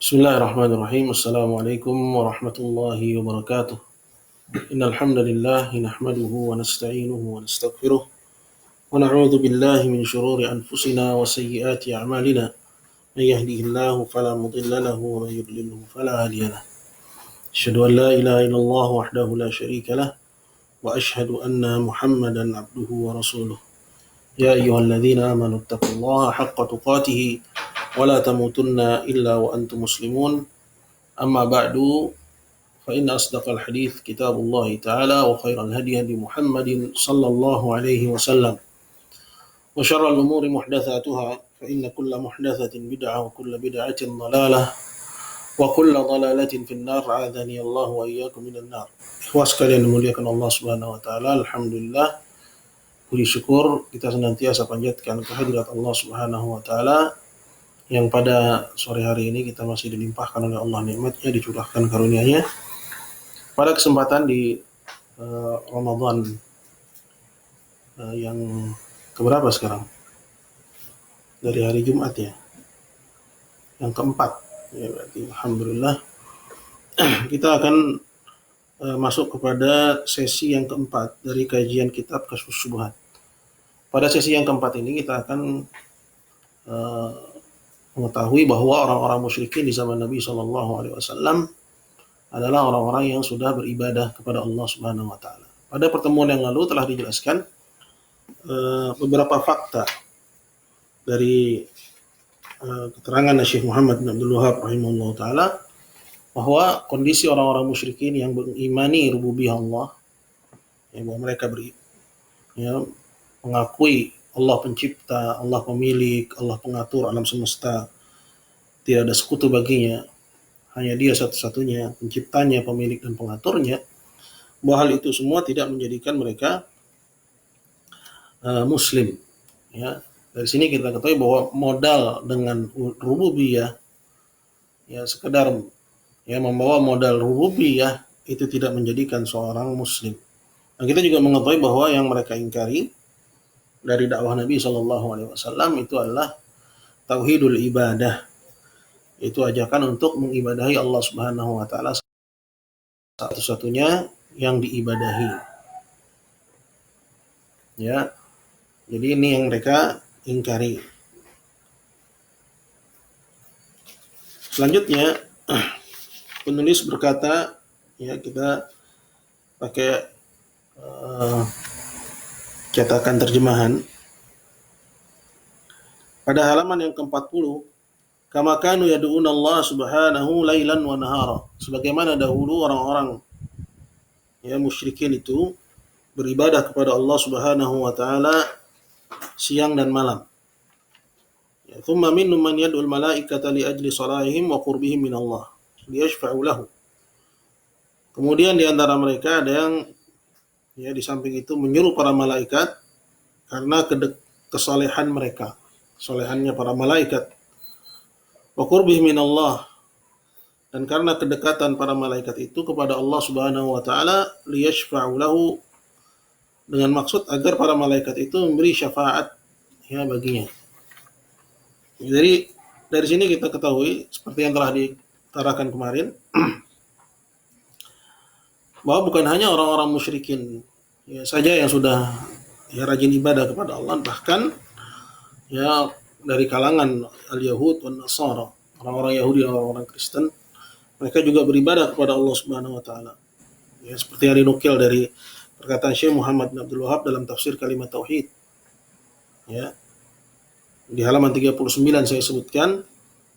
Bismillahirrahmanirrahim. Assalamualaikum warahmatullahi wabarakatuh. Innal hamdalillah nahmaduhu wa nasta'inuhu wa nastaghfiruh wa na'udzu billahi min shururi anfusina wa sayyiati a'malina. May yahdihillahu fala mudilla lahu wa may yudlilhu fala hadiya lahu. Asyhadu an la ilaha illallah wahdahu la syarika lah wa asyhadu anna Muhammadan abduhu wa rasuluh. Ya ayyuhalladzina amanu taqullaha haqqa tuqatih wa la tamutunna illa wa antum muslimun. Amma ba'du, fa inna asdaqal hadits kitabullah ta'ala wa khairal hadi hadi Muhammadin sallallahu alaihi wasallam wa syarral umuri muhdatsatuha fa inna kulla muhdatsatin bid'ah wa kulla bid'atin dhalalah wa kulla dhalalatin finnar. A'adzani Allah wa iyyakum minan nar. Ikhwas sekalian dimuliakan Allah Subhanahu wa taala, alhamdulillah, puji syukur kita senantiasa panjatkan kehadirat Allah Subhanahu wa taala yang pada sore hari ini kita masih dilimpahkan oleh Allah nikmatnya, dicurahkan karunia-Nya pada kesempatan di Ramadan yang keberapa sekarang? Dari hari Jumat ya, yang keempat ya, berarti alhamdulillah kita akan masuk kepada sesi yang keempat dari kajian kitab Kasyfus Syubhat. Pada sesi yang keempat ini kita akan mengetahui bahwa orang-orang musyrikin di zaman Nabi SAW adalah orang-orang yang sudah beribadah kepada Allah Subhanahu wa taala. Pada pertemuan yang lalu telah dijelaskan beberapa fakta dari keterangan Syekh Muhammad bin Abdul Wahab rahimahullah taala bahwa kondisi orang-orang musyrikin yang mengimani rububiyah Allah, ya, bahwa mereka mengakui Allah pencipta, Allah pemilik, Allah pengatur alam semesta, tidak ada sekutu baginya, hanya Dia satu-satunya penciptanya, pemilik dan pengaturnya, bahwa hal itu semua tidak menjadikan mereka muslim. Ya, dari sini kita ketahui bahwa modal dengan rububiyah, ya sekedar ya membawa modal rububiyah itu tidak menjadikan seorang muslim. Dan kita juga mengetahui bahwa yang mereka ingkari dari dakwah Nabi SAW itu adalah tauhidul ibadah, itu ajakan untuk mengibadahi Allah Subhanahu wa taala satu-satunya yang diibadahi. Ya. Jadi ini yang mereka ingkari. Selanjutnya penulis berkata, ya kita pakai cetakan terjemahan pada halaman yang ke-40, kama kanu yad'una Allah subhanahu lailan wa nahara, sebagaimana dahulu orang-orang ya musyrikin itu beribadah kepada Allah Subhanahu wa taala siang dan malam. Ya, thumma minhum man yad'ul malaikata li ajli salahihim wa qurbihim min Allah liyashfa'u lahu. Kemudian di antara mereka ada yang ya di samping itu menyuruh para malaikat karena kesalehan mereka, solehannya para malaikat, wa qurbihim min Allah, dan karena kedekatan para malaikat itu kepada Allah Subhanahu wa taala, liyashfa'u lahu, dengan maksud agar para malaikat itu memberi syafaat ya baginya. Jadi dari sini kita ketahui seperti yang telah ditarakan kemarin bahwa bukan hanya orang-orang musyrikin ya saja yang sudah ya rajin ibadah kepada Allah, bahkan ya dari kalangan al-Yahud wan Nasara, orang-orang Yahudi dan orang-orang Kristen, mereka juga beribadah kepada Allah Subhanahu wa taala. Ya seperti yang dinukil dari perkataan Syekh Muhammad bin Abdul Wahab dalam tafsir kalimat tauhid. Ya. Di halaman 39 saya sebutkan,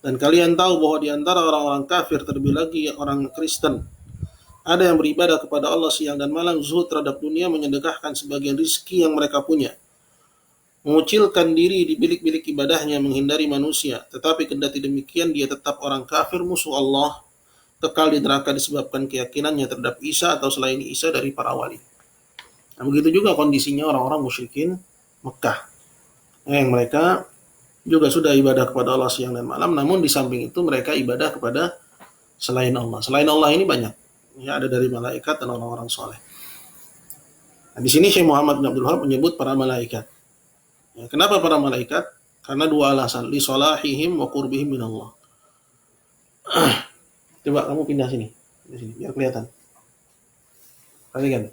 dan kalian tahu bahwa di antara orang-orang kafir, terlebih lagi orang Kristen, ada yang beribadah kepada Allah siang dan malam, zuhud terhadap dunia, menyedekahkan sebagian rizki yang mereka punya, mengucilkan diri di bilik-bilik ibadahnya, menghindari manusia, tetapi kendati demikian dia tetap orang kafir, musuh Allah, kekal di neraka disebabkan keyakinannya terhadap Isa atau selain Isa dari para wali. Nah, begitu juga kondisinya orang-orang musyrikin Mekah, yang mereka juga sudah ibadah kepada Allah siang dan malam, namun di samping itu mereka ibadah kepada selain Allah. Selain Allah ini banyak, ya ada dari malaikat dan orang-orang soleh. Nah, di sini Syekh Muhammad bin Abdul Wahab menyebut para malaikat. Ya, kenapa para malaikat? Karena dua alasan, li salahihim wa qurbihim min Allah. Coba kamu pindah sini, di sini biar kelihatan. Perhatikan.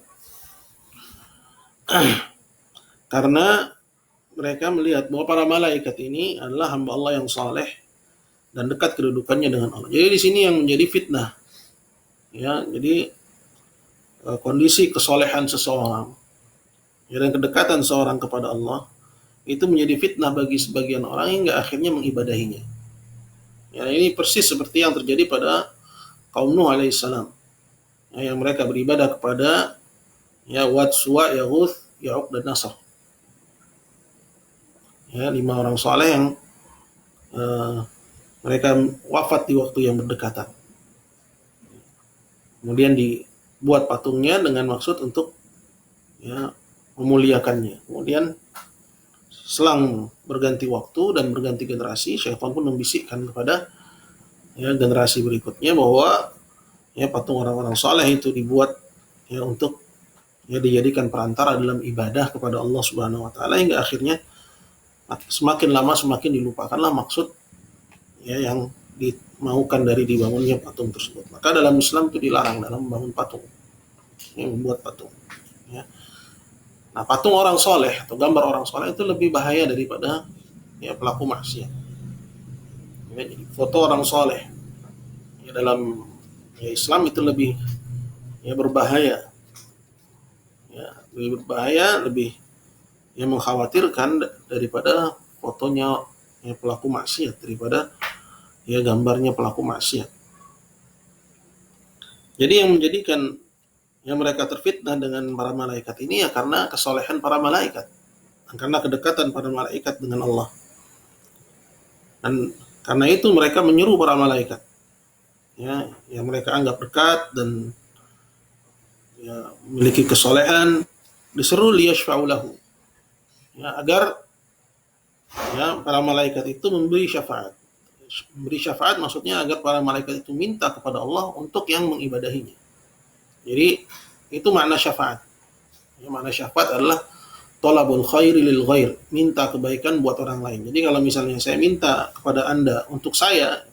Karena mereka melihat bahwa para malaikat ini adalah hamba Allah yang saleh dan dekat kedudukannya dengan Allah. Jadi di sini yang menjadi fitnah. Ya, jadi kondisi kesolehan seseorang dan kedekatan seorang kepada Allah itu menjadi fitnah bagi sebagian orang hingga akhirnya mengibadahinya. Ya, ini persis seperti yang terjadi pada kaum Nuh alaihissalam. Ya, yang mereka beribadah kepada Wad, Suwa, Yaghuth, Ya'uq dan Nasr. Ya, 5 orang saleh yang mereka wafat di waktu yang berdekatan. Kemudian dibuat patungnya dengan maksud untuk memuliakannya. Kemudian selang berganti waktu dan berganti generasi, syaitan pun membisikkan kepada generasi berikutnya bahwa patung orang-orang saleh itu dibuat untuk dijadikan perantara dalam ibadah kepada Allah Subhanahu wa taala, hingga akhirnya semakin lama semakin dilupakanlah maksud yang dimaukan dari dibangunnya patung tersebut. Maka dalam Islam itu dilarang dalam membangun patung, membuat patung. Nah, patung orang soleh atau gambar orang soleh itu lebih bahaya daripada pelaku maksiat. Jadi foto orang soleh dalam Islam itu lebih berbahaya, lebih berbahaya, lebih mengkhawatirkan daripada fotonya pelaku maksiat, daripada gambarnya pelaku maksiat. Jadi yang menjadikan mereka terfitnah dengan para malaikat ini karena kesolehan para malaikat, karena kedekatan para malaikat dengan Allah. Dan karena itu mereka menyeru para malaikat yang mereka anggap dekat dan memiliki kesolehan, diseru liyashfa'u lahu, agar para malaikat itu memberi syafaat. Memberi syafaat maksudnya agar para malaikat itu minta kepada Allah untuk yang mengibadahinya. Jadi itu makna syafaat. Makna syafaat adalah thalabul khairi lil ghair, minta kebaikan buat orang lain. Jadi kalau misalnya saya minta kepada Anda untuk saya,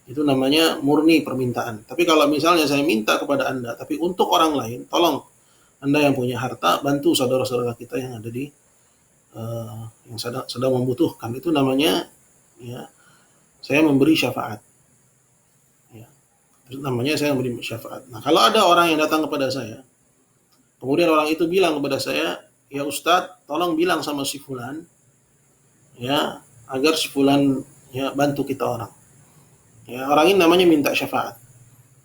itu namanya murni permintaan. Tapi kalau misalnya saya minta kepada Anda tapi untuk orang lain, tolong Anda yang punya harta bantu saudara-saudara kita yang ada di yang sedang membutuhkan, itu namanya saya memberi syafaat. Namanya saya memberi syafaat. Nah, kalau ada orang yang datang kepada saya, kemudian orang itu bilang kepada saya, ya Ustadz, tolong bilang sama si fulan, agar si fulan bantu kita orang. Orang ini namanya minta syafaat.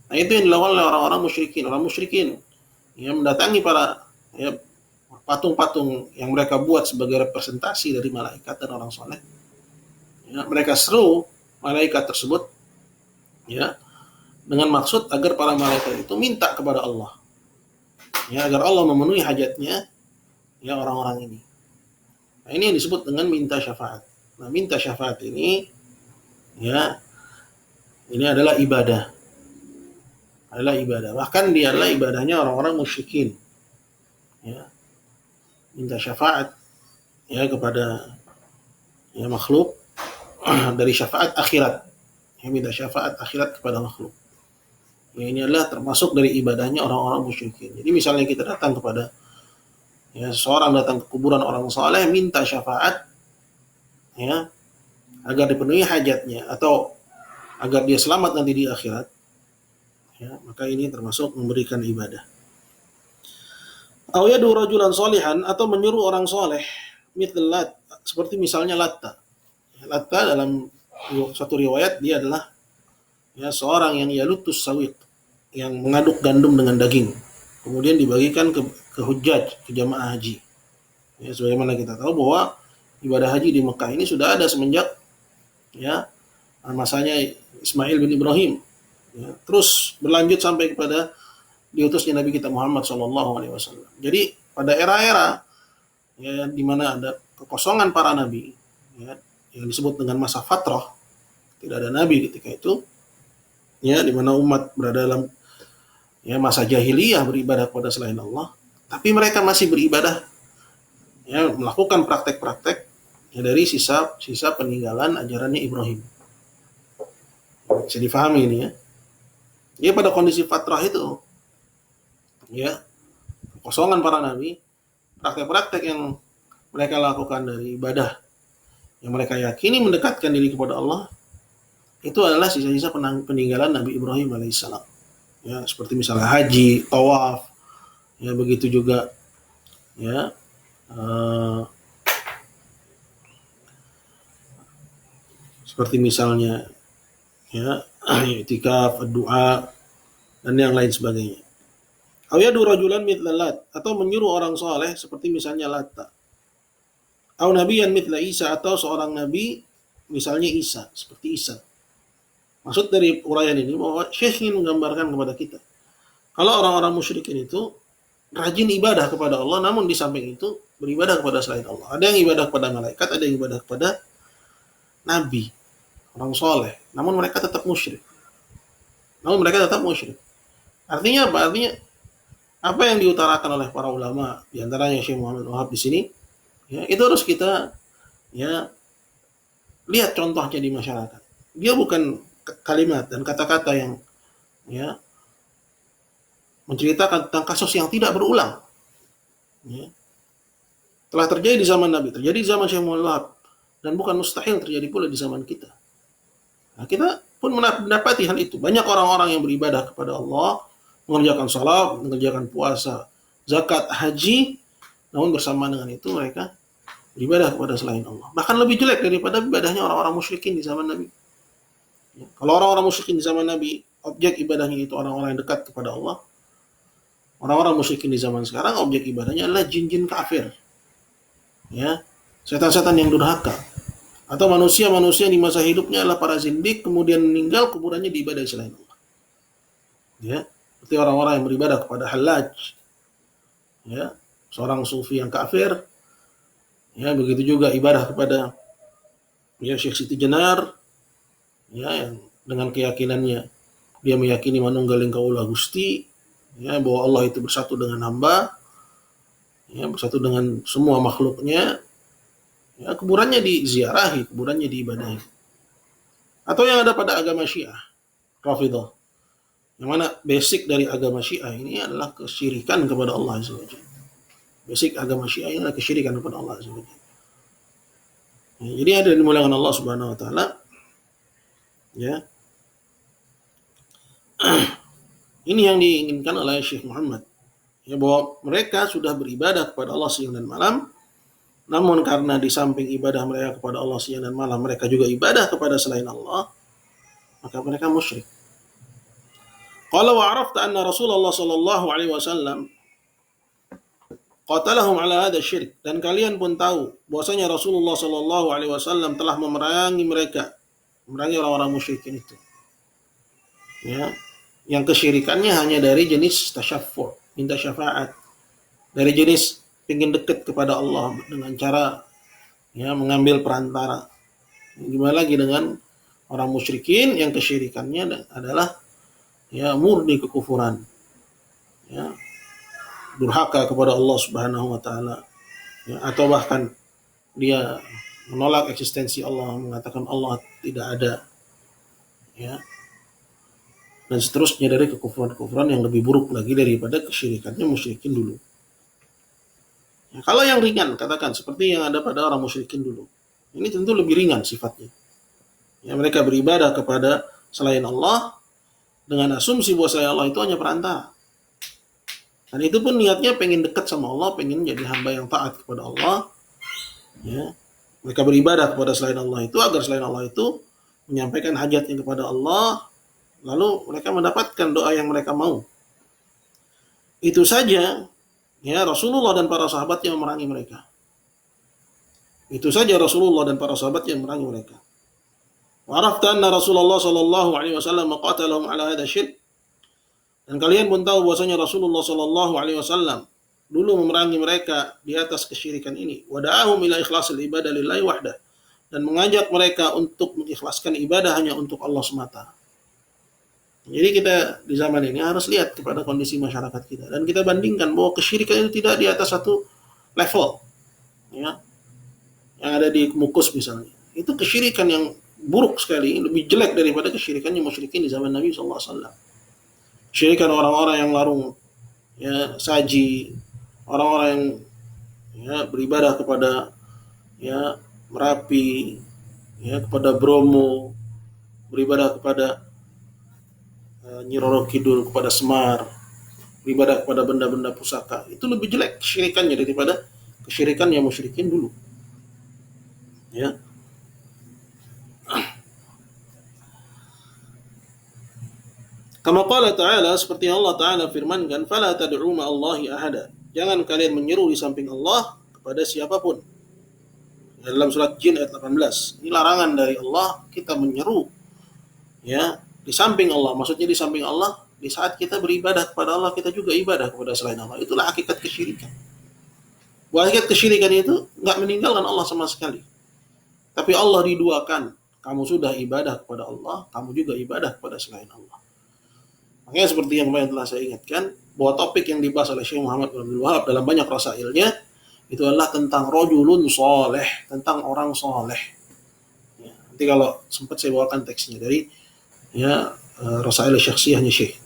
Nah, itu yang dilakukan oleh orang-orang musyrikin. Orang musyrikin mendatangi para patung-patung yang mereka buat sebagai representasi dari malaikat dan orang soleh. Mereka seru malaikat tersebut, dengan maksud agar para malaikat itu minta kepada Allah, agar Allah memenuhi hajatnya orang-orang ini. Nah, ini yang disebut dengan minta syafaat. Nah, minta syafaat ini ini adalah ibadah. Bahkan dia adalah ibadahnya orang-orang musyrikin. Minta syafaat kepada makhluk dari syafaat akhirat. Minta syafaat akhirat kepada makhluk. Ini adalah termasuk dari ibadahnya orang-orang musyrikin. Jadi misalnya kita datang kepada seorang datang ke kuburan orang saleh minta syafaat agar dipenuhi hajatnya atau agar dia selamat nanti di akhirat, maka ini termasuk memberikan ibadah. Aw yadu rajulan salihan, atau menyuruh orang soleh, mitlat, seperti misalnya Latta. Latta dalam satu riwayat dia adalah seorang yang yalutus sawiq, yang mengaduk gandum dengan daging, kemudian dibagikan ke hujjaj, ke jamaah haji. Sebagaimana kita tahu bahwa ibadah haji di Mekah ini sudah ada semenjak masanya Ismail bin Ibrahim, terus berlanjut sampai kepada diutusnya Nabi kita Muhammad SAW. Jadi pada era-era di mana ada kekosongan para nabi, yang disebut dengan masa fatrah, tidak ada nabi ketika itu, di mana umat berada dalam masa jahiliyah, beribadah kepada selain Allah, tapi mereka masih beribadah, melakukan praktek-praktek dari sisa peninggalan ajarannya Ibrahim. Bisa difahami ini ya. Ya pada kondisi fatrah itu, ya kosongan para nabi, praktek-praktek yang mereka lakukan dari ibadah yang mereka yakini mendekatkan diri kepada Allah, itu adalah sisa-sisa peninggalan Nabi Ibrahim alaihissalam. Ya, seperti misalnya haji, tawaf, ya begitu juga ya seperti misalnya ya i'tikaf, doa dan yang lain sebagainya. Aw yadu rajulan mithla Lat, atau menyuruh orang soleh seperti misalnya Latta. Aw nabiyan mithla Isa, atau seorang nabi misalnya Isa, seperti Isa. Maksud dari uraian ini bahwa Syekh ingin menggambarkan kepada kita, kalau orang-orang musyrikin itu rajin ibadah kepada Allah, namun di samping itu beribadah kepada selain Allah. Ada yang ibadah kepada malaikat, ada yang ibadah kepada nabi, orang soleh, namun mereka tetap musyrik. Artinya apa? Artinya apa yang diutarakan oleh para ulama, diantaranya Syekh Muhammad Wahab di sini, ya, itu harus kita ya lihat contohnya di masyarakat. Dia bukan kalimat dan kata-kata yang ya menceritakan tentang kasus yang tidak berulang. Ya. Telah terjadi di zaman Nabi, terjadi di zaman Syekh Muhammad Wahab, dan bukan mustahil terjadi pula di zaman kita. Nah, kita pun mendapati hal itu. Banyak orang-orang yang beribadah kepada Allah, mengerjakan salat, mengerjakan puasa, zakat, haji, namun bersamaan dengan itu mereka beribadah kepada selain Allah. Bahkan lebih jelek daripada ibadahnya orang-orang musyrikin di zaman Nabi. Ya, kalau orang-orang musyrikin di zaman Nabi, objek ibadahnya itu orang-orang yang dekat kepada Allah. Orang-orang musyrikin di zaman sekarang, objek ibadahnya adalah jin-jin kafir. Ya, setan-setan yang durhaka. Atau manusia-manusia di masa hidupnya adalah para zindik, kemudian meninggal, kuburannya diibadahi selain Allah. Ya, seperti orang-orang yang beribadah kepada Hallaj. Ya, seorang sufi yang kafir. Ya, begitu juga ibadah kepada ya Syekh Siti Jenar. Ya, yang dengan keyakinannya dia meyakini manunggaling kaula Gusti, ya, bahwa Allah itu bersatu dengan hamba, ya, bersatu dengan semua makhluknya. Ya, kuburannya diziarahi, kuburannya diibadahi. Atau yang ada pada agama Syiah, Rafidhah, yang mana basic dari agama Syiah ini adalah kesyirikan kepada Allah Azza wa Jalla. Basic agama Syiah ini adalah kesyirikan kepada Allah Azza wa Jalla. Ya, jadi ada dimuliakan Allah Subhanahu wa taala. Ya. Ini yang diinginkan oleh Syekh Muhammad. Ya, bahwa mereka sudah beribadah kepada Allah siang dan malam, namun karena di samping ibadah mereka kepada Allah siang dan malam, mereka juga ibadah kepada selain Allah, maka mereka musyrik. Qala wa arafta anna Rasulullah sallallahu alaihi wasallam qatalahum ala hadha syirk, dan kalian pun tahu bahwasanya Rasulullah sallallahu alaihi wasallam telah memerangi mereka, memerangi orang-orang musyrikin itu. Ya, yang kesyirikannya hanya dari jenis tasyaffu', minta syafaat, dari jenis ingin dekat kepada Allah dengan cara ya mengambil perantara. Gimana lagi dengan orang musyrikin yang kesyirikannya adalah ya murni kekufuran, ya durhaka kepada Allah Subhanahu wa taala, ya, atau bahkan dia menolak eksistensi Allah, mengatakan Allah tidak ada, ya, dan seterusnya dari kekufuran-kekufuran yang lebih buruk lagi daripada kesyirikannya musyrikin dulu. Ya, kalau yang ringan, katakan seperti yang ada pada orang musyrikin dulu, ini tentu lebih ringan sifatnya. Ya, mereka beribadah kepada selain Allah dengan asumsi bahwa selain Allah itu hanya perantara. Dan itu pun niatnya pengen dekat sama Allah, pengen jadi hamba yang taat kepada Allah. Ya, mereka beribadah kepada selain Allah itu agar selain Allah itu menyampaikan hajatnya kepada Allah, lalu mereka mendapatkan doa yang mereka mau. Itu saja, ya, Rasulullah dan para sahabatnya memerangi mereka. Itu saja Rasulullah dan para sahabatnya memerangi mereka. Wa arafta anna Rasulullah sallallahu alaihi wasallam qatalahum ala hadha syirk. Dan kalian pun tahu bahwasanya Rasulullah sallallahu alaihi wasallam dulu memerangi mereka di atas kesyirikan ini. Wa da'ahum ila ikhlasil ibadah lillahi wahdah, dan mengajak mereka untuk mengikhlaskan ibadah hanya untuk Allah semata. Jadi kita di zaman ini harus lihat kepada kondisi masyarakat kita dan kita bandingkan bahwa kesyirikan itu tidak di atas satu level, ya, yang ada di Mukus misalnya. Itu kesyirikan yang buruk sekali, lebih jelek daripada kesyirikannya musyrikin di zaman Nabi sallallahu alaihi wasallam. Kesyirikan orang-orang yang larung ya saji, orang-orang yang ya beribadah kepada ya Merapi, ya kepada Bromo, beribadah kepada Nyi Roro Kidul, kepada Semar, beribadah kepada benda-benda pusaka. Itu lebih jelek kesyirikannya daripada kesyirikan yang musyrikin dulu. Ya. Kama qala ta'ala, seperti Allah Ta'ala firmankan, "Fala tad'u ma'allahi ahada." Jangan kalian menyeru di samping Allah kepada siapapun. Dalam surat Jin ayat 18. Ini larangan dari Allah kita menyeru ya di samping Allah. Maksudnya di samping Allah, di saat kita beribadah kepada Allah, kita juga ibadah kepada selain Allah. Itulah hakikat kesyirikan. Hakikat kesyirikan itu enggak meninggalkan Allah sama sekali. Tapi Allah diduakan. Kamu sudah ibadah kepada Allah, kamu juga ibadah kepada selain Allah. Makanya seperti yang kemarin telah saya ingatkan, bahwa topik yang dibahas oleh Syekh Muhammad bin Abdul Wahab dalam banyak rasailnya itu adalah tentang rajulun soleh, tentang orang soleh. Ya, nanti kalau sempat saya bawakan teksnya dari ya rasail syakhsiyahnya Syekh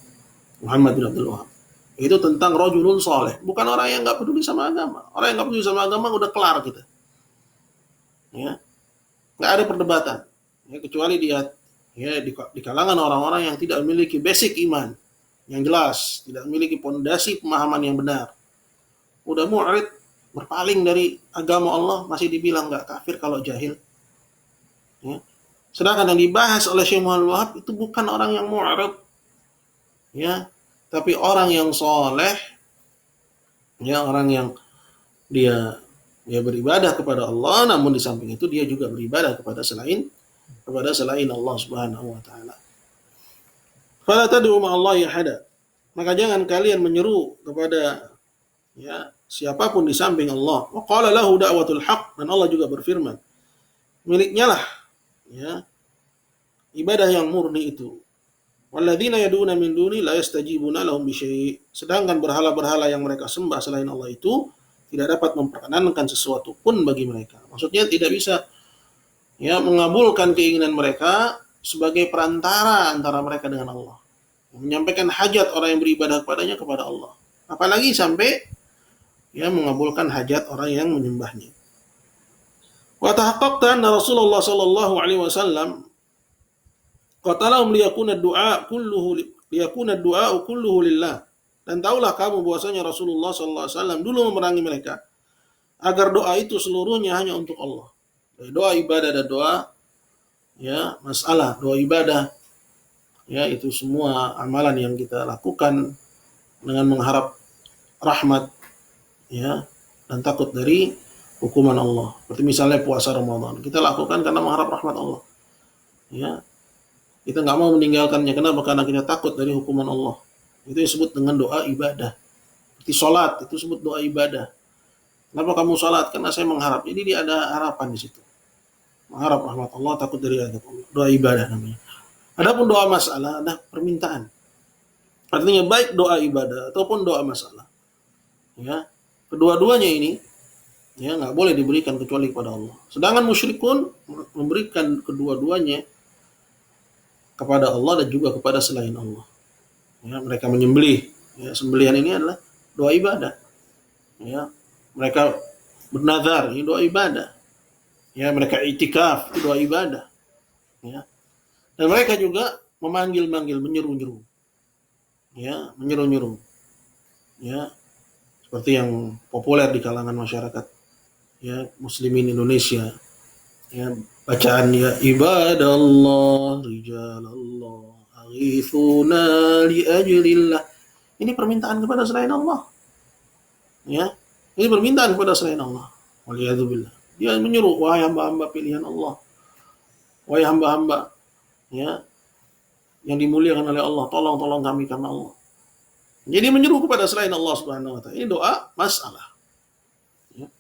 Muhammad bin Abdul Wahab. Itu tentang rajulun soleh, bukan orang yang nggak peduli sama agama. Orang yang nggak peduli sama agama udah kelar kita. Ya, nggak ada perdebatan. Ya, kecuali dia ya di kalangan orang-orang yang tidak memiliki basic iman yang jelas, tidak memiliki pondasi pemahaman yang benar. Udah mu'rid, berpaling dari agama Allah, masih dibilang nggak kafir kalau jahil. Ya. Sedangkan yang dibahas oleh Syekh Muhammad Wahab itu bukan orang yang mu'rid, ya, tapi orang yang soleh, ya, orang yang dia beribadah kepada Allah, namun di samping itu dia juga beribadah kepada selain Allah Subhanahu wa taala. Fala tad'u ma'allahi ahada. Maka jangan kalian menyeru kepada ya siapapun di samping Allah. Wa qala lahu da'watul haq, dan Allah juga berfirman, miliknya lah ya ibadah yang murni itu. Walladzina yad'una min duni la yastajibuna lahum bisyai'. Sedangkan berhala-berhala yang mereka sembah selain Allah itu tidak dapat memperkenankan sesuatu pun bagi mereka. Maksudnya tidak bisa ya mengabulkan keinginan mereka sebagai perantara antara mereka dengan Allah, menyampaikan hajat orang yang beribadah kepadanya kepada Allah, apalagi sampai ya mengabulkan hajat orang yang menyembahnya. Wa tahaqqaqta anna Rasulullah sallallahu alaihi wasallam qatalahum liyakuna ad-du'a kulluhu lillah. Dan taulah kamu bahwasanya Rasulullah sallallahu alaihi wasallam dulu memerangi mereka agar doa itu seluruhnya hanya untuk Allah. Doa ibadah dan doa ya masalah, doa ibadah ya itu semua amalan yang kita lakukan dengan mengharap rahmat ya dan takut dari hukuman Allah. Seperti misalnya puasa Ramadan, kita lakukan karena mengharap rahmat Allah. Ya. Kita nggak mau meninggalkannya, kenapa? Karena kita takut dari hukuman Allah. Itu disebut dengan doa ibadah. Seperti sholat, itu disebut doa ibadah. Kenapa kamu sholat? Karena saya mengharap. Jadi dia ada harapan di situ. Mengharap rahmat Allah, takut dari azab Allah. Doa ibadah namanya. Adapun doa masalah ada permintaan. Artinya baik doa ibadah ataupun doa masalah. Ya, kedua-duanya ini ya nggak boleh diberikan kecuali kepada Allah. Sedangkan musyrikun memberikan kedua-duanya kepada Allah dan juga kepada selain Allah. Ya, mereka menyembelih. Ya, sembelihan ini adalah doa ibadah. Ya, mereka bernazar, ini doa ibadah. Ya, mereka itikaf, itu doa ibadah. Ya. Dan mereka juga memanggil-manggil, menyeru-nyeru. Ya, menyeru-nyeru. Ya, seperti yang populer di kalangan masyarakat ya muslimin Indonesia. Ya, bacaan ya ibadallah, rijalallah, aghithuna li ajlillah. Ini permintaan kepada selain Allah. Ya, ini permintaan kepada selain Allah. Waliyadzubillah. Dia menyuruh, wahai hamba-hamba pilihan Allah, wahai hamba-hamba ya yang dimuliakan oleh Allah, tolong kami karena Allah. Jadi menyuruh kepada selain Allah Subhanahu wa taala. Ini doa masalah. Ya.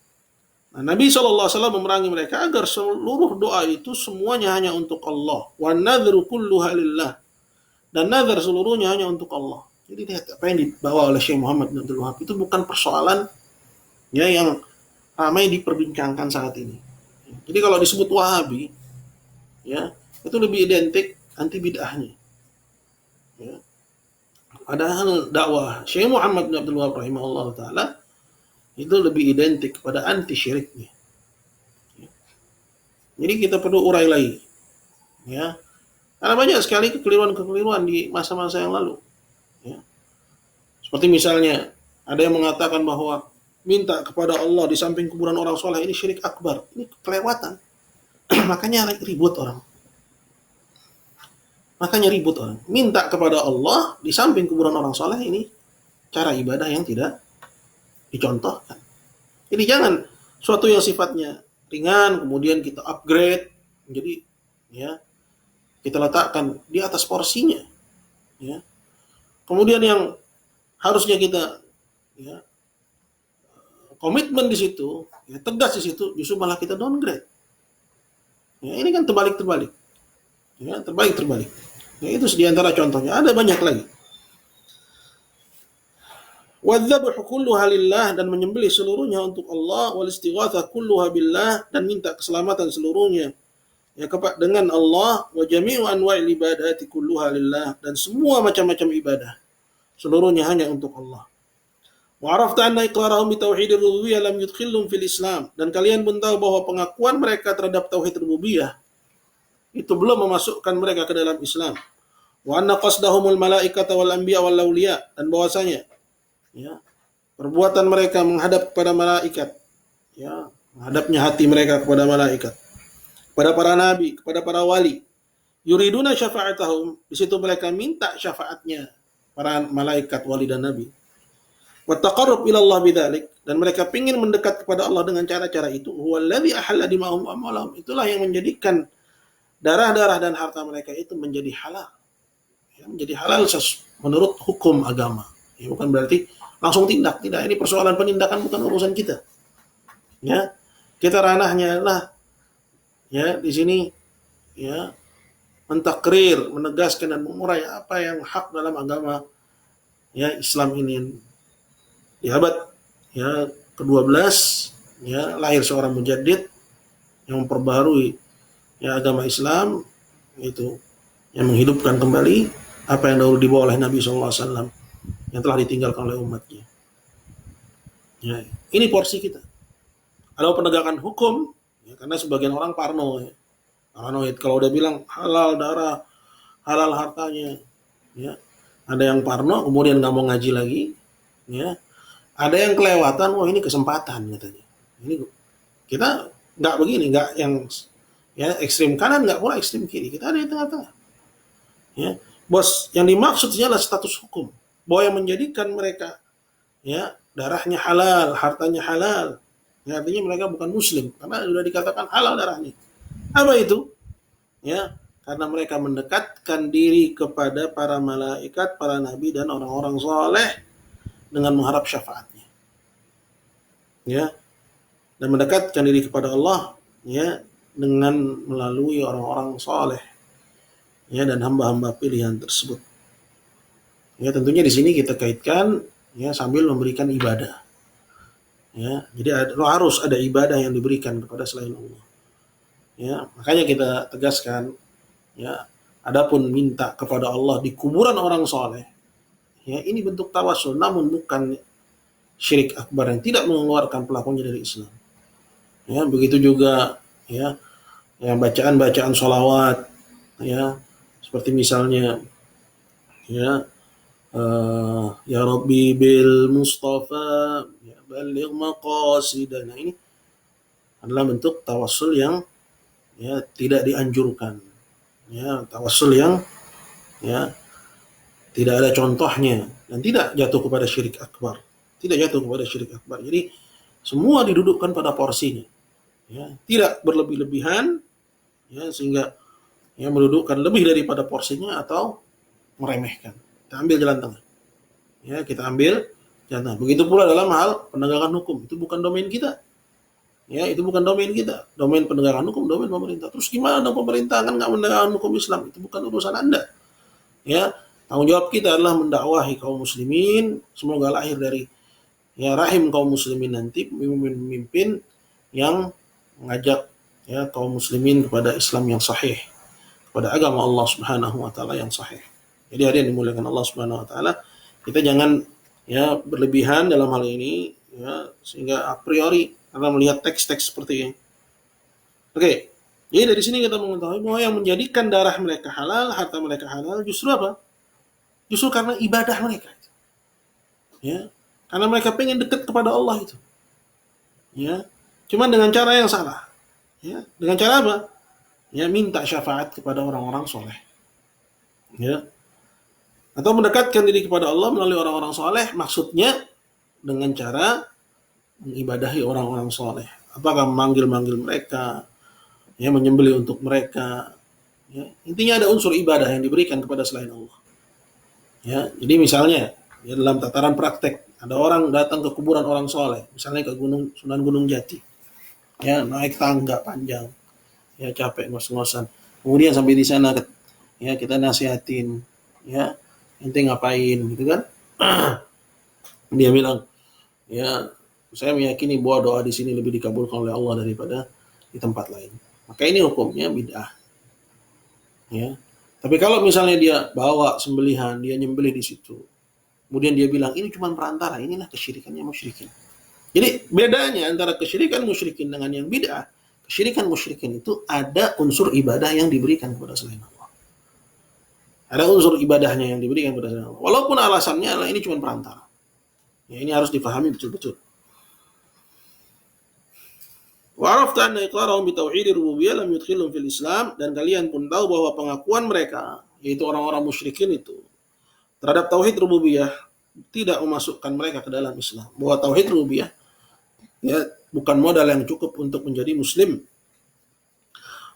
Nah, Nabi SAW memerangi mereka agar seluruh doa itu semuanya hanya untuk Allah. Wa nadhru kulluha lillah. Dan nazar seluruhnya hanya untuk Allah. Jadi lihat apa yang dibawa oleh Syekh Muhammad bin Abdul Wahab itu bukan persoalan ya yang ramai diperbincangkan saat ini. Jadi kalau disebut Wahabi, ya itu lebih identik anti bid'ahnya. Ya. Padahal dakwah Syekh Muhammad bin Abdul Wahab rahimahullah taala itu lebih identik kepada anti syiriknya. Jadi kita perlu urai lagi, ya. Karena banyak sekali kekeliruan-kekeliruan di masa-masa yang lalu. Ya. Seperti misalnya ada yang mengatakan bahwa minta kepada Allah di samping kuburan orang soleh ini syirik akbar. Ini kelewatan. Makanya ribut orang. Minta kepada Allah di samping kuburan orang soleh ini cara ibadah yang tidak dicontohkan. Jadi jangan suatu yang sifatnya ringan kemudian kita upgrade jadi ya kita letakkan di atas porsinya, ya. Kemudian yang harusnya kita ya komitmen di situ, ya, tegas di situ, justru malah kita downgrade. Ya, ini kan terbalik. Ya, terbalik. Ya, itu diantara contohnya. Ada banyak lagi. Wadzabuhu kulluha lillah, dan menyembelih seluruhnya untuk Allah, wal istighatsah kulluha billah, dan minta keselamatan seluruhnya ya dengan Allah, wa jami'u anwa'il ibadati kulluha lillah, dan semua macam-macam ibadah seluruhnya hanya untuk Allah. Wa arafta anna iqrarahum bi tauhidir rububiyyah lam yudkhilhum fil Islam, dan kalian pun tahu bahwa pengakuan mereka terhadap tauhid rububiyah itu belum memasukkan mereka ke dalam Islam. Wa anna qasdahumul malaikata wal anbiya wal awliya, dan bahwasanya ya perbuatan mereka menghadap kepada malaikat, ya menghadapnya hati mereka kepada malaikat, kepada para nabi, kepada para wali. Yuriduna syafa'atahum, di situ mereka minta syafaatnya para malaikat, wali dan nabi. Wa taqarrub ila Allah bidzalik, dan mereka ingin mendekat kepada Allah dengan cara-cara itu. Huwallazi ahalla dima'hum wa amwalahum, itulah yang menjadikan darah-darah dan harta mereka itu menjadi halal. Ya, menjadi halal menurut hukum agama. Ya, bukan berarti langsung tindak, tidak. Ini persoalan penindakan, bukan urusan kita. Ya, kita ranahnya adalah ya di sini ya mentakrir, menegaskan dan mengurai apa yang hak dalam agama ya Islam ini. Di abad ya ke-12 ya lahir seorang mujaddid yang memperbaharui ya agama Islam, itu yang menghidupkan kembali apa yang dahulu dibawa oleh Nabi SAW yang telah ditinggalkan oleh umatnya. Ya, ini porsi kita. Ada penegakan hukum, ya, karena sebagian orang paranoid kalau udah bilang halal darah, halal hartanya, ya. Ada yang parno kemudian nggak mau ngaji lagi, ya. Ada yang kelewatan, wah ini kesempatan katanya. Ini kita nggak begini, nggak yang ya ekstrim kanan, nggak pula ekstrim kiri. Kita ada di tengah-tengah. Ya, bos, yang dimaksudnya adalah status hukum, bahwa yang menjadikan mereka ya darahnya halal, hartanya halal. Ya, artinya mereka bukan muslim karena sudah dikatakan halal darahnya. Apa itu? Ya, karena mereka mendekatkan diri kepada para malaikat, para nabi dan orang-orang soleh dengan mengharap syafaatnya. Ya, dan mendekatkan diri kepada Allah ya dengan melalui orang-orang soleh ya dan hamba-hamba pilihan tersebut. Ya, tentunya di sini kita kaitkan ya sambil memberikan ibadah. Ya, jadi harus ada ibadah yang diberikan kepada selain Allah. Ya, makanya kita tegaskan ya, adapun minta kepada Allah di kuburan orang soleh, ya ini bentuk tawasul, namun bukan syirik akbar yang tidak mengeluarkan pelakunya dari Islam. Ya, begitu juga ya, yang bacaan-bacaan sholawat, ya seperti misalnya ya ya Rabbi bil Mustafa ya baligh maqasidana, ini adalah bentuk tawassul yang ya tidak dianjurkan, ya tawassul yang ya tidak ada contohnya dan tidak jatuh kepada syirik akbar, jadi semua didudukkan pada porsinya, ya tidak berlebih-lebihan ya sehingga ya mendudukkan lebih daripada porsinya atau meremehkan. Kita ambil jalan tengah. Ya, kita ambil jalan tengah. Begitu pula dalam hal penegakan hukum. Itu bukan domain kita. Ya, itu bukan domain kita. Domain penegakan hukum, domain pemerintah. Terus gimana dong pemerintah kan nggak menegakkan hukum Islam? Itu bukan urusan Anda. Ya, tanggung jawab kita adalah mendakwahi kaum muslimin. Semoga lahir dari ya rahim kaum muslimin nanti pemimpin yang mengajak ya kaum muslimin kepada Islam yang sahih, pada agama Allah Subhanahu wa taala yang sahih. Jadi ada yang dimuliakan Allah Subhanahu wa taala, kita jangan ya berlebihan dalam hal ini ya, sehingga a priori karena melihat teks-teks seperti ini. Oke. Jadi dari sini kita mengetahui bahwa yang menjadikan darah mereka halal, harta mereka halal justru apa? Justru karena ibadah mereka. Ya. Karena mereka pengen dekat kepada Allah itu. Ya. Cuman dengan cara yang salah. Ya. Dengan cara apa? Ya, minta syafaat kepada orang-orang soleh. Ya. Atau mendekatkan diri kepada Allah melalui orang-orang soleh, maksudnya dengan cara mengibadahi orang-orang soleh. Apakah memanggil-manggil mereka, ya, menyembelih untuk mereka. Ya. Intinya ada unsur ibadah yang diberikan kepada selain Allah. Ya. Jadi misalnya ya, dalam tataran praktek, ada orang datang ke kuburan orang soleh, misalnya ke Sunan Gunung Jati. Ya, naik tangga panjang. Ya, capek ngos-ngosan. Kemudian sampai di sana ya kita nasihatin, ya, ente ngapain gitu kan? Dia bilang, ya, saya meyakini bahwa doa di sini lebih dikabulkan oleh Allah daripada di tempat lain. Maka ini hukumnya bid'ah. Ya. Tapi kalau misalnya dia bawa sembelihan, dia nyembelih di situ. Kemudian dia bilang ini cuma perantara, inilah kesyirikannya musyrikin. Jadi bedanya antara kesyirikan musyrikin dengan yang bid'ah, kesyirikan musyrikin itu ada unsur ibadah yang diberikan kepada selain Allah. Ada unsur ibadahnya yang diberikan kepada selain Allah. Walaupun alasannya adalah ini cuma perantara. Ya, ini harus difahami betul-betul. Wa arafta anna iqrarahum bi tauhid rububiyyah lam yudkhilhum fil Islam, dan kalian pun tahu bahwa pengakuan mereka, yaitu orang-orang musyrikin itu, terhadap tauhid rububiyah tidak memasukkan mereka ke dalam Islam. Bahwa tauhid rububiyah ya bukan modal yang cukup untuk menjadi muslim.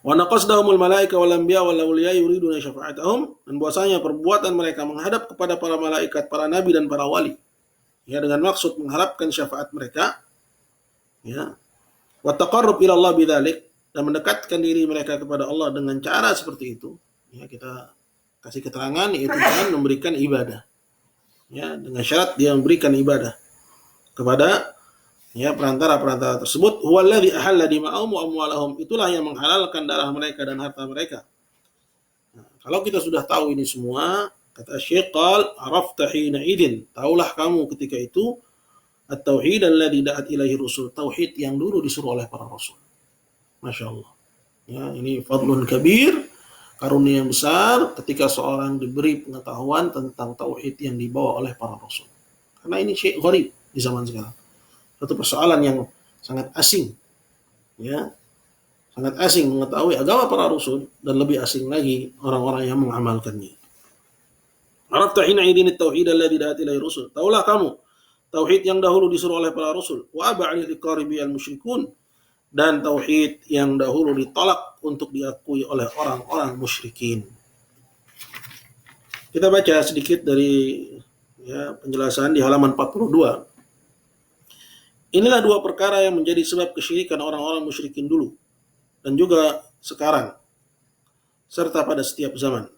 Wa naqasdahumul malaika wal anbiya wal awliya yuriduna syafa'atahum, dan bahwasanya perbuatan mereka menghadap kepada para malaikat, para nabi dan para wali ya dengan maksud mengharapkan syafaat mereka, ya, wa taqarrub ila Allah bidzalik, dan mendekatkan diri mereka kepada Allah dengan cara seperti itu. Ya, kita kasih keterangan yaitu dengan memberikan ibadah. Ya, dengan syarat dia memberikan ibadah kepada ya perantara-perantara tersebut. Huwallazi ahalla dima'ahum wa amwalahum, itulah yang menghalalkan darah mereka dan harta mereka. Nah, kalau kita sudah tahu ini semua, kata Syekh, qal arafta hina idin, taulah kamu ketika itu at-tauhid alladzi da'at ilaihi rusul, tauhid yang dulu disuruh oleh para rasul. Masya Allah. Ya, ini fadlun kabir, karunia yang besar ketika seorang diberi pengetahuan tentang tauhid yang dibawa oleh para rasul. Karena ini syekh gharib di zaman sekarang. Satu persoalan yang sangat asing. Ya. Sangat asing mengetahui agama para rasul, dan lebih asing lagi orang-orang yang mengamalkannya. Arafta hina idin at-tauhid alladzi da'at ilaihi rusul. Taulah kamu tauhid yang dahulu disuruh oleh para rasul. Wa aba'il iqaribi al-musyrikun, dan tauhid yang dahulu ditolak untuk diakui oleh orang-orang musyrikin. Kita baca sedikit dari ya, penjelasan di halaman 42. Inilah dua perkara yang menjadi sebab kesyirikan orang-orang musyrikin dulu dan juga sekarang serta pada setiap zaman.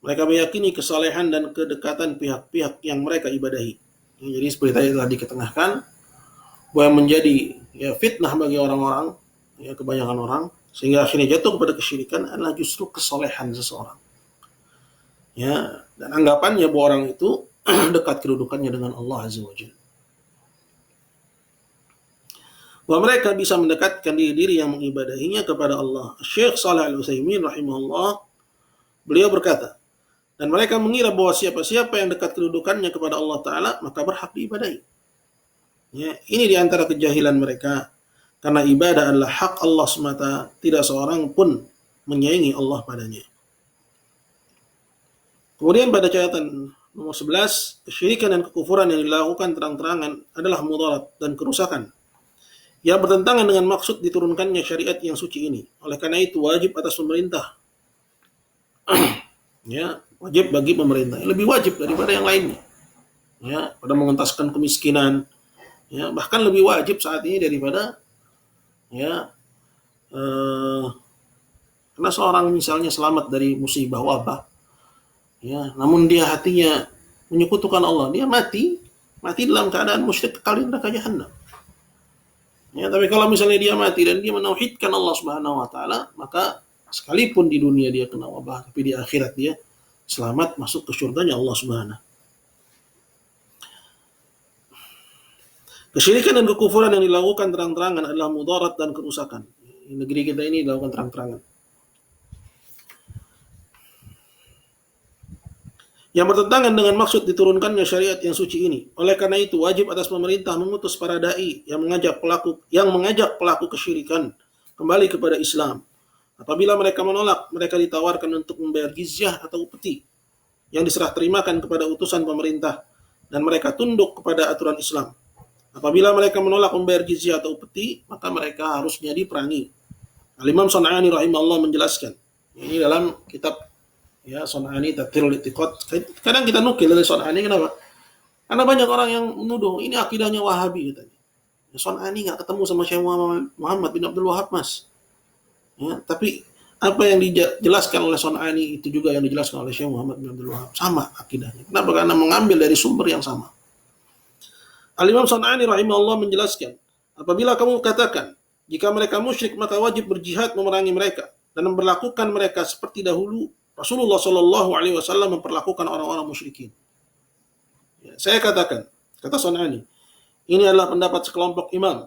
Mereka meyakini kesalehan dan kedekatan pihak-pihak yang mereka ibadahi. Jadi seperti tadi telah diketengahkan, bahwa yang menjadi ya fitnah bagi orang-orang, ya kebanyakan orang, sehingga akhirnya jatuh kepada kesyirikan adalah justru kesolehan seseorang. Ya, dan anggapannya bahwa orang itu dekat kedudukannya dengan Allah Azza wa Jalla. Bahwa mereka bisa mendekatkan diri yang mengibadahinya kepada Allah. Syekh Shalih Al-Utsaimin rahimahullah, beliau berkata, dan mereka mengira bahwa siapa-siapa yang dekat kedudukannya kepada Allah Ta'ala maka berhak diibadahi. Ya, ini diantara kejahilan mereka, karena ibadah adalah hak Allah semata, tidak seorang pun menyaingi Allah padanya. Kemudian pada catatan nomor 11, kesyirikan dan kekufuran yang dilakukan terang-terangan adalah mudarat dan kerusakan yang bertentangan dengan maksud diturunkannya syariat yang suci ini. Oleh karena itu wajib atas pemerintah ya, wajib bagi pemerintah, lebih wajib daripada yang lainnya ya, pada mengentaskan kemiskinan ya, bahkan lebih wajib saat ini daripada ya karena seorang misalnya selamat dari musibah wabah ya, namun dia hatinya menyekutukan Allah, dia mati dalam keadaan musyrik kekal di neraka jahanam. Ya, tapi kalau misalnya dia mati dan dia menauhidkan Allah Subhanahu wa taala, maka Sekalipun di dunia dia kena wabah, tapi di akhirat dia selamat masuk ke surganya Allah Subhanahu. Kesyirikan dan kekufuran yang dilakukan terang-terangan adalah mudarat dan kerusakan. Negeri kita ini dilakukan terang-terangan. Yang bertentangan dengan maksud diturunkannya syariat yang suci ini. Oleh karena itu, wajib atas pemerintah mengutus para dai yang mengajak pelaku kesyirikan kembali kepada Islam. Apabila mereka menolak, mereka ditawarkan untuk membayar jizyah atau upeti yang diserah terimakan kepada utusan pemerintah dan mereka tunduk kepada aturan Islam. Apabila mereka menolak membayar jizyah atau upeti, maka mereka harusnya diperangi. Al-Imam San'ani rahimahullah menjelaskan. Ini dalam kitab San'ani Tathirul I'tiqad. Kadang kita nukil dari San'ani, kenapa? Karena banyak orang yang menuduh ini akidahnya Wahabi katanya. San'ani enggak ketemu sama Syekh Muhammad bin Abdul Wahab, Mas. Tapi apa yang dijelaskan oleh San'ani itu juga yang dijelaskan oleh Syekh Muhammad bin Abdul Wahab, sama akidahnya. Kenapa? Karena mengambil dari sumber yang sama. Al-Imam San'ani rahimahullah menjelaskan, apabila kamu katakan jika mereka musyrik maka wajib berjihad memerangi mereka dan memperlakukan mereka seperti dahulu Rasulullah Shallallahu Alaihi Wasallam memperlakukan orang-orang musyrikin. Saya katakan, kata San'ani, ini adalah pendapat sekelompok imam.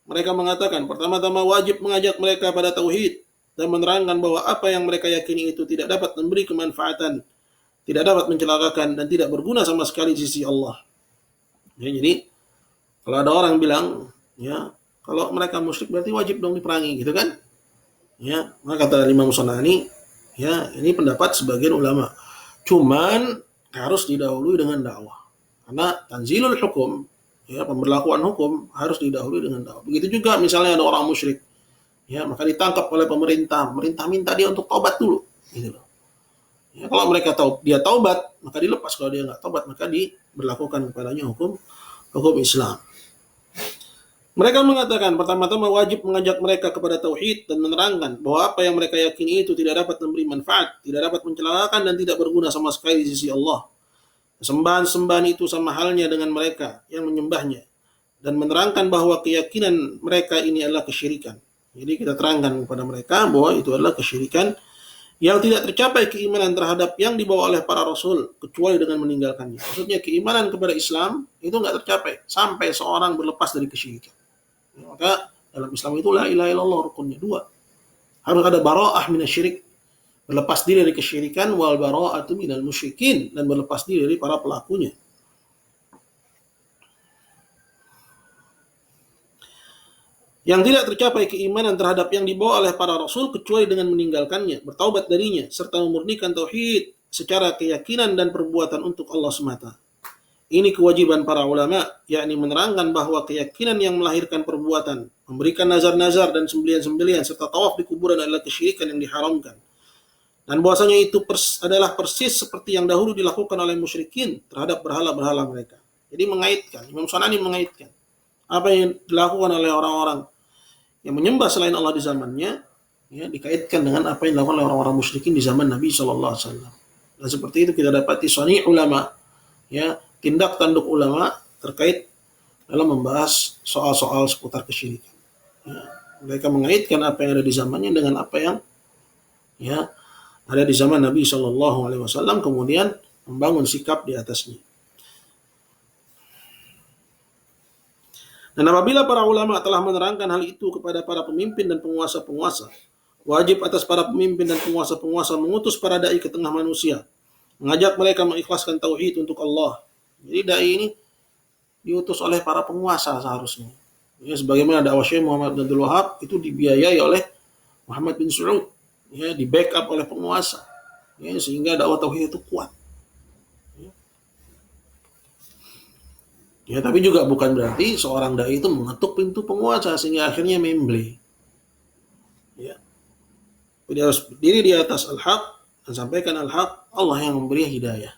Mereka mengatakan, pertama-tama wajib mengajak mereka pada tauhid dan menerangkan bahwa apa yang mereka yakini itu tidak dapat memberi kemanfaatan, tidak dapat mencelakakan dan tidak berguna sama sekali di sisi Allah. Jadi kalau ada orang bilang, kalau mereka musyrik berarti wajib dong diperangi, gitu kan? Maka kata Imam San'ani, ini pendapat sebagian ulama. Cuman harus didahului dengan dakwah. Karena tanzilul hukum, pemberlakuan hukum harus didahului dengan dakwah. Begitu juga misalnya ada orang musyrik, maka ditangkap oleh pemerintah. Pemerintah minta dia untuk taubat dulu, gitu loh. Kalau mereka dia taubat, maka dilepas. Kalau dia nggak taubat, maka diberlakukan kepadanya hukum Islam. Mereka mengatakan pertama-tama wajib mengajak mereka kepada tauhid dan menerangkan bahwa apa yang mereka yakini itu tidak dapat memberi manfaat, tidak dapat mencelakakan dan tidak berguna sama sekali di sisi Allah. Sembahan-sembahan itu sama halnya dengan mereka yang menyembahnya dan menerangkan bahwa keyakinan mereka ini adalah kesyirikan. Jadi kita terangkan kepada mereka bahwa itu adalah kesyirikan yang tidak tercapai keimanan terhadap yang dibawa oleh para rasul kecuali dengan meninggalkannya. Maksudnya keimanan kepada Islam itu nggak tercapai sampai seorang berlepas dari kesyirikan. Maka dalam Islam itu la ilaha illallah rukunnya 2. Harus ada bara'ah minasyirik, berlepas diri dari kesyirikan, wal bara'atu minal musyrikin, dan berlepas diri dari para pelakunya. Yang tidak tercapai keimanan terhadap yang dibawa oleh para rasul kecuali dengan meninggalkannya, bertaubat darinya, serta memurnikan tauhid secara keyakinan dan perbuatan untuk Allah semata. Ini kewajiban para ulama, yakni menerangkan bahwa keyakinan yang melahirkan perbuatan, memberikan nazar-nazar dan sembelihan-sembelihan serta tawaf di kuburan adalah kesyirikan yang diharamkan. Dan bahwasanya itu adalah persis seperti yang dahulu dilakukan oleh musyrikin terhadap berhala-berhala mereka. Jadi mengaitkan, Imam San'ani mengaitkan apa yang dilakukan oleh orang-orang yang menyembah selain Allah di zamannya, dikaitkan dengan apa yang dilakukan oleh orang-orang musyrikin di zaman Nabi Shallallahu Alaihi Wasallam. Dan seperti itu kita dapati sani ulama, tindak tanduk ulama terkait dalam membahas soal-soal seputar kesyirikan. Mereka mengaitkan apa yang ada di zamannya dengan apa yang ada di zaman Nabi Shallallahu Alaihi Wasallam, kemudian membangun sikap di atasnya. Dan apabila para ulama telah menerangkan hal itu kepada para pemimpin dan penguasa-penguasa, wajib atas para pemimpin dan penguasa-penguasa mengutus para dai ke tengah manusia, mengajak mereka mengikhlaskan tauhid untuk Allah. Jadi dai ini diutus oleh para penguasa seharusnya. Sebagaimana dakwah Syekh Muhammad bin Abdul Wahab itu dibiayai oleh Muhammad bin Saud, di backup oleh penguasa, sehingga dakwah tauhid itu kuat. Tapi juga bukan berarti seorang dai itu mengetuk pintu penguasa sehingga akhirnya memble. Dia harus berdiri di atas al-haq dan sampaikan al-haq, Allah yang memberi hidayah.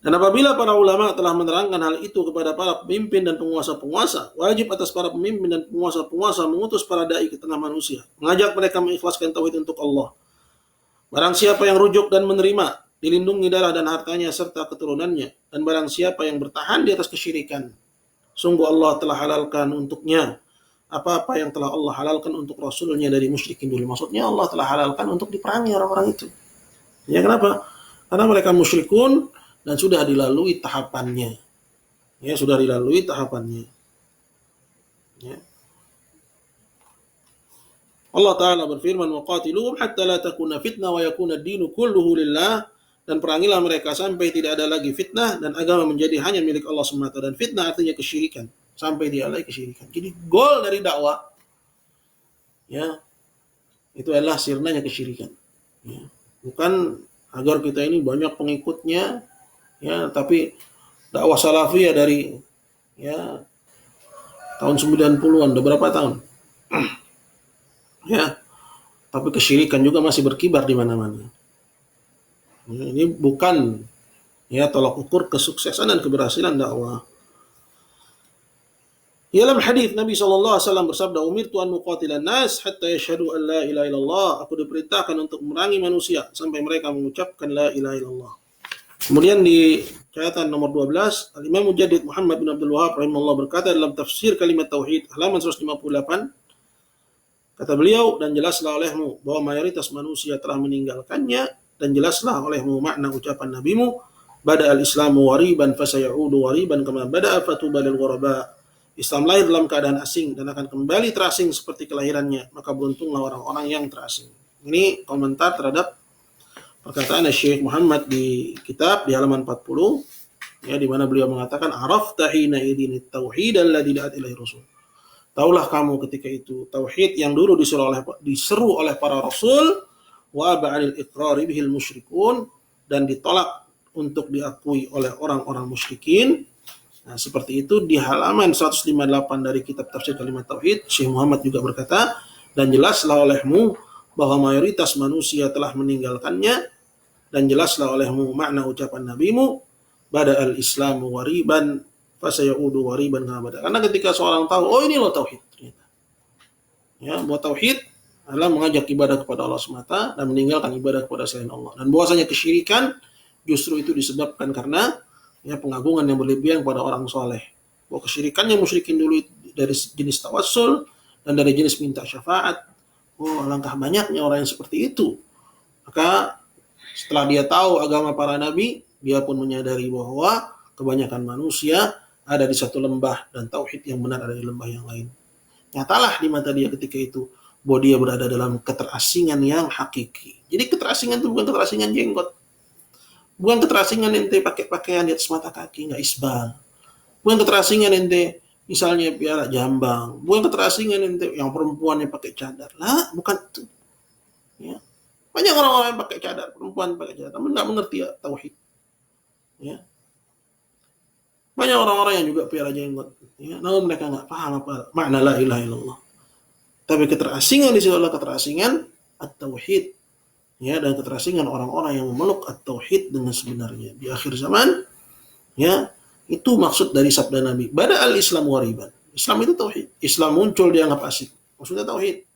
Dan apabila para ulama telah menerangkan hal itu kepada para pemimpin dan penguasa-penguasa, wajib atas para pemimpin dan penguasa-penguasa mengutus para dai ke tengah manusia, mengajak mereka mengikhlaskan tauhid untuk Allah. Barang siapa yang rujuk dan menerima, dilindungi darah dan hartanya serta keturunannya, dan barang siapa yang bertahan di atas kesyirikan, Sungguh Allah telah halalkan untuknya apa-apa yang telah Allah halalkan untuk Rasulnya dari musyrikin dulu. Maksudnya Allah telah halalkan untuk diperangi orang-orang itu. Ya kenapa? Karena mereka musyrikun dan sudah dilalui tahapannya. Ya, sudah dilalui tahapannya. Ya. Allah Ta'ala berfirman, وَقَاتِلُهُمْ حَتَّى لَا تَكُونَ فِتْنَةً وَيَكُونَ الدِّينُ كُلُّهُ لِلَّهِ. Dan perangilah mereka sampai tidak ada lagi fitnah dan agama menjadi hanya milik Allah semata. Dan fitnah artinya kesyirikan. Sampai dia lagi kesyirikan. Jadi goal dari dakwah, ya, itu adalah sirnanya kesyirikan. Ya. Bukan agar kita ini banyak pengikutnya, ya, tapi dakwah salafiyah dari ya tahun 90-an, udah berapa tahun? Ya, tapi kesyirikan juga masih berkibar di mana-mana. Ya, ini bukan ya tolak ukur kesuksesan dan keberhasilan dakwah. Dalam hadis Nabi SAW bersabda, "Umirtu an uqatilan nas hatta yashhadu an la ilaha illallah." Aku diperintahkan untuk memerangi manusia sampai mereka mengucapkan la ilaha illallah. Kemudian di catatan nomor 12, Al-Imam Mujaddid Muhammad bin Abdul Wahab rahimahullah berkata dalam tafsir kalimat tauhid halaman 158, kata beliau, dan jelaslah olehmu bahwa mayoritas manusia telah meninggalkannya, dan jelaslah olehmu makna ucapan nabimu, bada al-islamu wariban fasayaudu wariban kama bada'a fatuba lil ghuraba. Islam lahir dalam keadaan asing dan akan kembali terasing seperti kelahirannya, maka beruntunglah orang-orang yang terasing. Ini komentar terhadap perkataan Syekh Muhammad di kitab di halaman 40, ya, di mana beliau mengatakan, arafta hina idin tauhid alladzi da'at ilaihi rasul. Taulah kamu ketika itu tauhid yang dulu diseru oleh para rasul, wa ba'al iqrari bihil musyrikun, dan ditolak untuk diakui oleh orang-orang musyrikin. Nah, seperti itu di halaman 158 dari kitab tafsir kalimat tauhid, Syekh Muhammad juga berkata, dan jelaslah olehmu bahwa mayoritas manusia telah meninggalkannya, dan jelaslah olehmu makna ucapan nabimu, bada al-islamu wariban fasayaudu wariban kama bada. Karena ketika seorang tahu, oh ini loh tauhid ternyata. Ya, bahwa tauhid adalah mengajak ibadah kepada Allah semata dan meninggalkan ibadah kepada selain Allah. Dan bahwasanya kesyirikan justru itu disebabkan karena ya pengagungan yang berlebihan pada orang soleh. Bahwa kesyirikannya musyrikin dulu dari jenis tawassul dan dari jenis minta syafaat. Oh, alangkah banyaknya orang yang seperti itu. Maka setelah dia tahu agama para nabi, dia pun menyadari bahwa kebanyakan manusia ada di satu lembah dan tauhid yang benar ada di lembah yang lain. Nyatalah di mata dia ketika itu bahwa dia berada dalam keterasingan yang hakiki. Jadi keterasingan itu bukan keterasingan jenggot. Bukan keterasingan ente pakai pakaian di atas mata kaki, nggak isbal. Bukan keterasingan ente misalnya piara jambang. Bukan keterasingan ente yang perempuan yang pakai cadar. Lah, bukan itu. Ya. Banyak orang-orang yang pakai cadar, perempuan pakai cadar, namun nggak mengerti ya, tauhid. Ya. Banyak orang-orang yang juga piara jenggot, ya, namun mereka nggak paham apa makna la ilaha illallah. Tapi keterasingan di situ adalah keterasingan at-tauhid. Ya, dan keterasingan orang-orang yang memeluk at-tauhid dengan sebenarnya di akhir zaman, ya, itu maksud dari sabda Nabi, bada al-islam wariban. Islam itu tauhid. Islam muncul dianggap asik, maksudnya tauhid.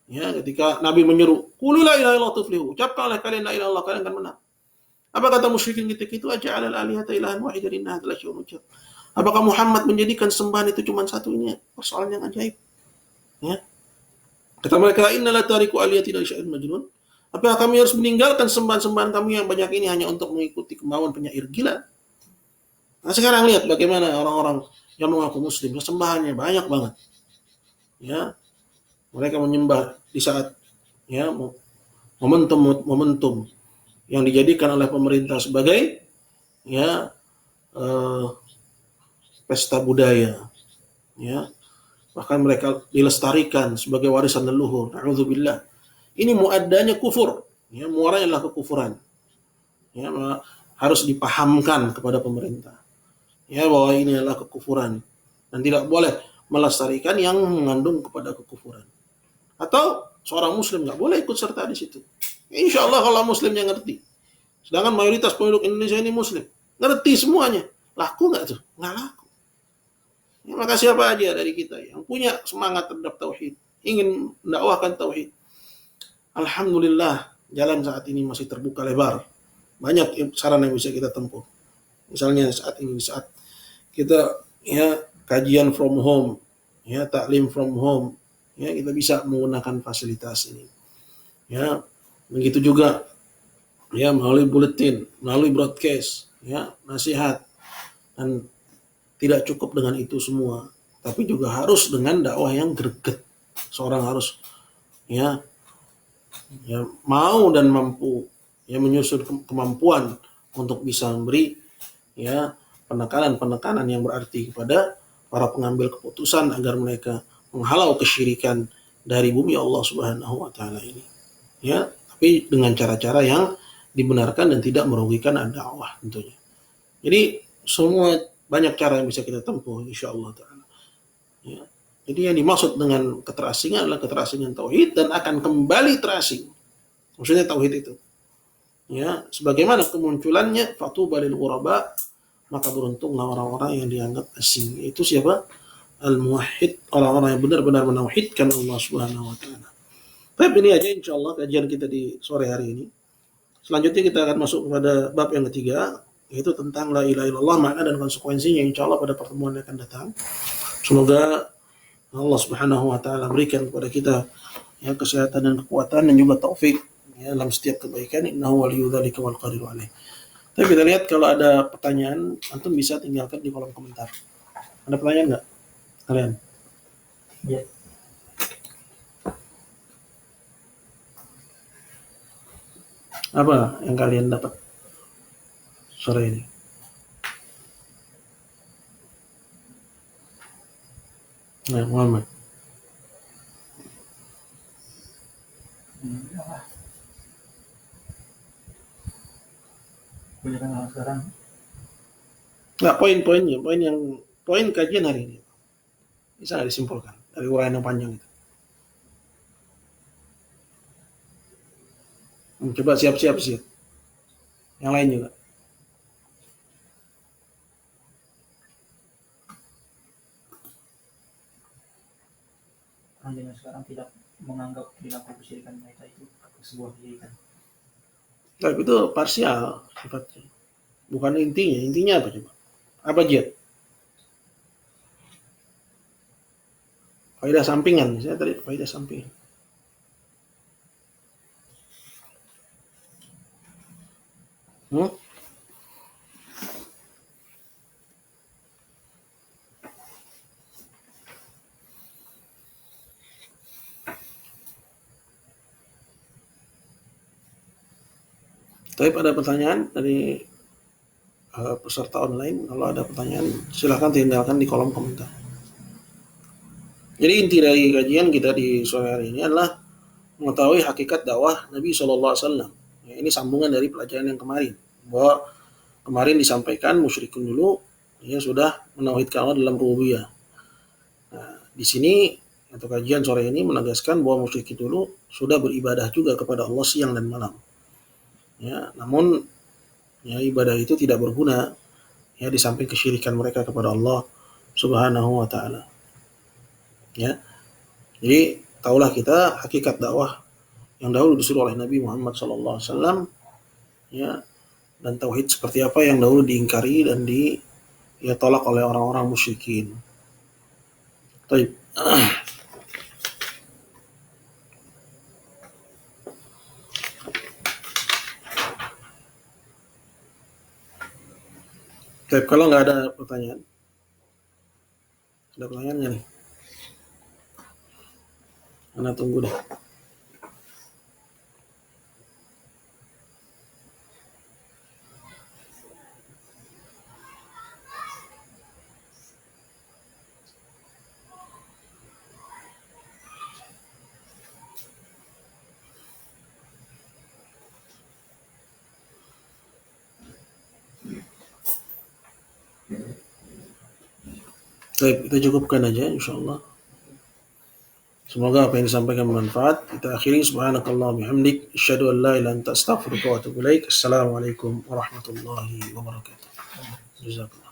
Ya, ketika Nabi menyeru, qul la ilaha illallah tuflihu, ucapkanlah kalian la ilaha illallah, kalian akan menang. Apa kata musyrikin ketika itu? Aja'ala al-alihata ilahan wahidan inna hadzal syai'un ujab. Apakah Muhammad menjadikan sembahan itu cuma satu? Ini persoalan yang ajaib. Ya. Kata mereka, inna la tariku aliyatina li syai'in majnun. Apakah kami harus meninggalkan sembahan-sembahan kami yang banyak ini hanya untuk mengikuti kemauan penyair gila? Nah, sekarang lihat bagaimana orang-orang yang mengaku muslim, sembahannya banyak banget. Ya, mereka menyembah di saat ya momentum yang dijadikan oleh pemerintah sebagai ya pesta budaya. Ya, bahkan mereka dilestarikan sebagai warisan leluhur. Na'udzubillah. Ini muaddanya kufur, ya, muaranya adalah kekufuran. Ya, harus dipahamkan kepada pemerintah, ya, bahwa ini adalah kekufuran dan tidak boleh melestarikan yang mengandung kepada kekufuran. Atau seorang muslim nggak boleh ikut serta di situ. Ya, insya Allah kalau muslimnya ngerti. Sedangkan mayoritas penduduk Indonesia ini muslim, ngerti semuanya. Laku nggak tuh? Nggak laku. Ya, maka siapa aja dari kita yang punya semangat terhadap tauhid, ingin mendakwahkan tauhid, alhamdulillah, jalan saat ini masih terbuka lebar. Banyak sarana yang bisa kita tempuh. Misalnya saat ini, saat kita ya kajian from home, ya taklim from home, ya kita bisa menggunakan fasilitas ini. Ya, begitu juga ya melalui buletin, melalui broadcast, ya nasihat, dan tidak cukup dengan itu semua, tapi juga harus dengan dakwah yang greget. Seorang harus ya mau dan mampu ya menyusun kemampuan untuk bisa memberi ya penekanan-penekanan yang berarti kepada para pengambil keputusan agar mereka menghalau kesyirikan dari bumi Allah Subhanahu wa taala ini. Ya, tapi dengan cara-cara yang dibenarkan dan tidak merugikan dakwah tentunya. Jadi semua banyak cara yang bisa kita tempuh insyaallah taala. Ya. Jadi yang dimaksud dengan keterasingan adalah keterasingan tauhid dan akan kembali terasing. Maksudnya tauhid itu. Ya, sebagaimana kemunculannya fatuba lil ghuraba, maka beruntunglah orang-orang yang dianggap asing. Itu siapa? Al-muwahhid, orang-orang yang benar-benar menauhidkan Allah Subhanahu wa taala. Baik, ini aja insyaallah kajian kita di sore hari ini. Selanjutnya kita akan masuk kepada bab yang ketiga, yaitu tentang la ilaha illallah, makna dan konsekuensinya insyaallah pada pertemuan yang akan datang. Semoga Allah Subhanahu wa taala berikan kepada kita ya kesehatan dan kekuatan dan juga taufik ya dalam setiap kebaikan. Innahu waliyyu dzalika wal qadiru alaih. Tapi kita lihat kalau ada pertanyaan, antum bisa tinggalkan di kolom komentar. Ada pertanyaan nggak kalian? Ya. Apa yang kalian dapat sore ini? Nah, Muhammad. Sekarang. Nggak poin-poinnya, poin kajian hari ini. Bisa nggak disimpulkan dari uraian yang panjang itu? Coba siap-siap sih. Yang lain juga. Orang zaman sekarang tidak menganggap perilaku kesyirikan mereka itu sebuah kesyirikan. Tapi itu parsial sifatnya. Bukan intinya. Intinya apa coba? Apa jihad? Faedah sampingan. Saya tadi faedah sampingan. Tapi ada pertanyaan dari peserta online. Kalau ada pertanyaan silahkan tinggalkan di kolom komentar. Jadi inti dari kajian kita di sore hari ini adalah mengetahui hakikat dakwah Nabi SAW. Ya, ini sambungan dari pelajaran yang kemarin. Bahwa kemarin disampaikan musyrikin dulu ya sudah menauhidkan Allah dalam rububiyah. Nah, di sini atau kajian sore ini menegaskan bahwa musyrikin dulu sudah beribadah juga kepada Allah siang dan malam. Ya, namun ya ibadah itu tidak berguna ya di samping kesyirikan mereka kepada Allah Subhanahu wa taala. Ya. Jadi taulah kita hakikat dakwah yang dahulu disuruh oleh Nabi Muhammad sallallahu alaihi wasallam ya, dan tauhid seperti apa yang dahulu diingkari dan tolak oleh orang-orang musyrikin. Baik. Baik, kalau nggak ada pertanyaan. Ada pertanyaan nggak nih? Ana tunggu deh. Baik, kita cukupkan aja insyaallah. Semoga apa yang disampaikan bermanfaat. Kita akhiri subhanakallah bihamdik asyhadu an la ilaha illa anta astaghfiruka wa atubu ilaik. Assalamualaikum warahmatullahi wabarakatuh. Jazakallah.